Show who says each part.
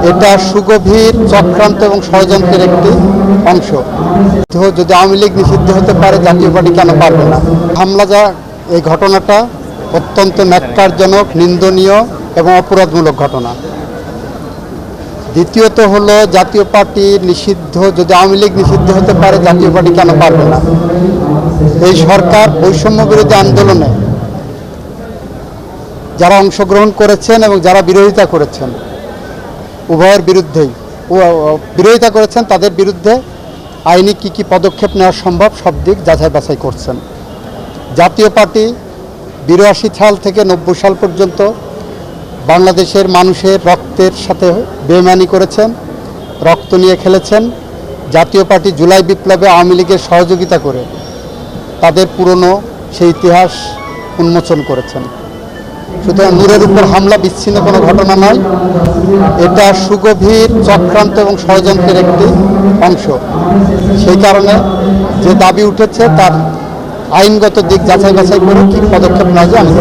Speaker 1: এটা সুগভীর চক্রান্ত এবং ষড়যন্ত্রের একটি অংশ। যদি আওয়ামী লীগ নিষিদ্ধ হতে পারে, জাতীয় পার্টি কেন পারবে না? হামলা এই ঘটনাটা অত্যন্ত ন্যক্কারজনক, নিন্দনীয় এবং অপরাধমূলক ঘটনা। দ্বিতীয়ত হলো, জাতীয় পার্টি নিষিদ্ধ, যদি আওয়ামী লীগ নিষিদ্ধ হতে পারে, জাতীয় পার্টি কেন পারবে না? এই সরকার বৈষম্য বিরোধী আন্দোলনে যারা অংশগ্রহণ করেছেন এবং যারা বিরোধিতা করেছেন, উভয়ের বিরুদ্ধেই বিরোধিতা করেছেন, তাদের বিরুদ্ধে আইনি কী পদক্ষেপ নেওয়া সম্ভব সব দিক যাচাই বাছাই করছেন। জাতীয় পার্টি ৮২ সাল থেকে ৯০ সাল পর্যন্ত বাংলাদেশের মানুষের রক্তের সাথে বেইমানি করেছেন, রক্ত নিয়ে খেলেছেন। জাতীয় পার্টি জুলাই বিপ্লবে আওয়ামী লীগের সহযোগিতা করে তাদের পুরনো সেই ইতিহাস উন্মোচন করেছেন। সুতরাং নূরের উপর হামলা বিচ্ছিন্ন কোনো ঘটনা নয়, এটা সুগভীর চক্রান্ত এবং ষড়যন্ত্রের একটি অংশ। সেই কারণে যে দাবি উঠেছে তার আইনগত দিক যাচাই বাছাই করে কী পদক্ষেপ নেওয়া যায় আমি